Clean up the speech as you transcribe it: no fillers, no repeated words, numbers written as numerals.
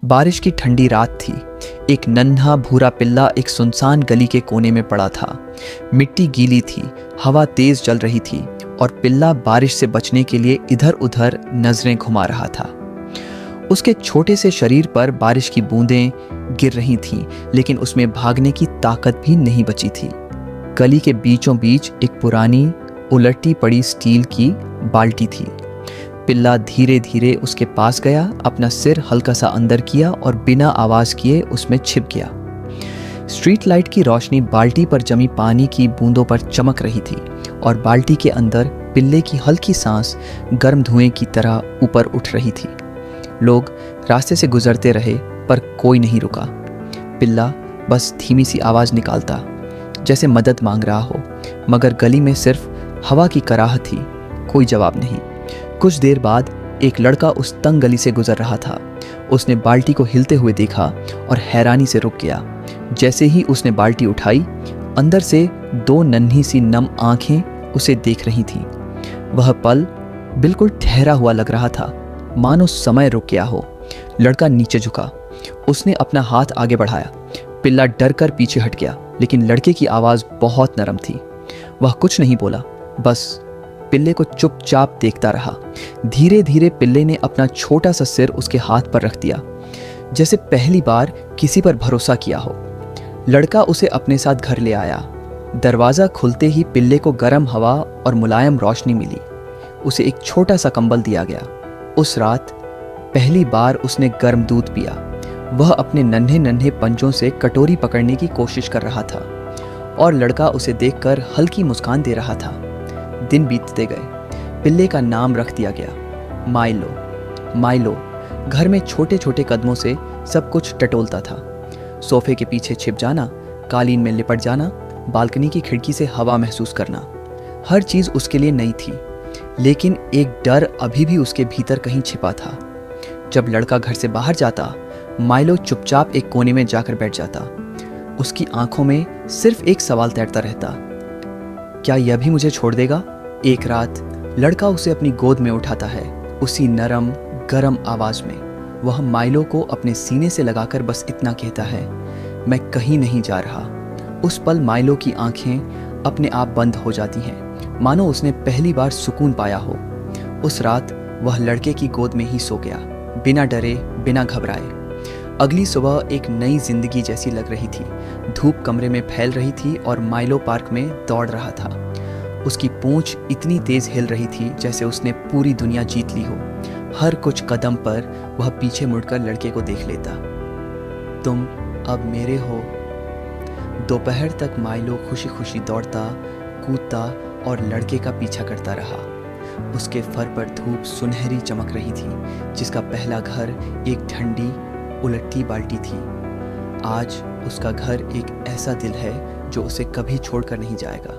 बारिश की ठंडी रात थी। एक नन्हा भूरा पिल्ला एक सुनसान गली के कोने में पड़ा था। मिट्टी गीली थी, हवा तेज चल रही थी और पिल्ला बारिश से बचने के लिए इधर उधर नजरें घुमा रहा था। उसके छोटे से शरीर पर बारिश की बूंदें गिर रही थीं, लेकिन उसमें भागने की ताकत भी नहीं बची थी। गली के बीचों बीच एक पुरानी उलटी पड़ी स्टील की बाल्टी थी। पिल्ला धीरे धीरे उसके पास गया, अपना सिर हल्का सा अंदर किया और बिना आवाज किए उसमें छिप गया। स्ट्रीट लाइट की रोशनी बाल्टी पर जमी पानी की बूंदों पर चमक रही थी और बाल्टी के अंदर पिल्ले की हल्की सांस गर्म धुएं की तरह ऊपर उठ रही थी। लोग रास्ते से गुजरते रहे पर कोई नहीं रुका। पिल्ला बस धीमी सी आवाज निकालता, जैसे मदद मांग रहा हो, मगर गली में सिर्फ हवा की कराहत थी, कोई जवाब नहीं। कुछ देर बाद एक लड़का उस तंग गली से गुजर रहा था। उसने बाल्टी को हिलते हुए देखा और हैरानी से रुक गया। जैसे ही उसने बाल्टी उठाई, अंदर से दो नन्ही सी नम आंखें उसे देख रही थीं। वह पल बिल्कुल ठहरा हुआ लग रहा था, मानो समय रुक गया हो। लड़का नीचे झुका, उसने अपना हाथ आगे बढ़ाया। पिल्ला डर कर पीछे हट गया, लेकिन लड़के की आवाज़ बहुत नरम थी। वह कुछ नहीं बोला, बस पिल्ले को चुपचाप देखता रहा। धीरे धीरे पिल्ले ने अपना छोटा सा सिर उसके हाथ पर रख दिया, जैसे पहली बार किसी पर भरोसा किया हो। लड़का उसे अपने साथ घर ले आया। दरवाज़ा खुलते ही पिल्ले को गर्म हवा और मुलायम रोशनी मिली। उसे एक छोटा सा कंबल दिया गया। उस रात पहली बार उसने गर्म दूध पिया। वह अपने नन्हे नन्हे पंजों से कटोरी पकड़ने की कोशिश कर रहा था और लड़का उसे देखकर हल्की मुस्कान दे रहा था। दिन बीतते गए। पिल्ले का नाम रख दिया गया, माइलो। माइलो घर में छोटे छोटे कदमों से सब कुछ टटोलता था। सोफे के पीछे छिप जाना, कालीन में लिपट जाना, बालकनी की खिड़की से हवा महसूस करना, हर चीज़ उसके लिए नई थी। लेकिन एक डर अभी भी उसके भीतर कहीं छिपा था। जब लड़का घर से बाहर जाता, माइलो चुपचाप एक कोने में जाकर बैठ जाता। उसकी आंखों में सिर्फ एक सवाल तैरता रहता, क्या यह भी मुझे छोड़ देगा? एक रात लड़का उसे अपनी गोद में उठाता है, उसी नरम गरम आवाज में। वह माइलो को अपने सीने से लगाकर बस इतना कहता है, मैं कहीं नहीं जा रहा। उस पल माइलो की आंखें अपने आप बंद हो जाती हैं, मानो उसने पहली बार सुकून पाया हो। उस रात वह लड़के की गोद में ही सो गया, बिना डरे, बिना घबराए। अगली सुबह एक नई जिंदगी जैसी लग रही थी। धूप कमरे में फैल रही थी और माइलो पार्क में दौड़ रहा था। उसकी पूंछ इतनी तेज हिल रही थी जैसे उसने पूरी दुनिया जीत ली हो। हर कुछ कदम पर वह पीछे मुड़कर लड़के को देख लेता। तुम अब मेरे हो। दोपहर तक माइलो खुशी खुशी दौड़ता, कूदता और लड़के का पीछा करता रहा। उसके फर पर धूप सुनहरी चमक रही थी, जिसका पहला घर एक ठंडी उलटी बाल्टी थी। आज उसका घर एक ऐसा दिल है जो उसे कभी छोड़कर नहीं जाएगा।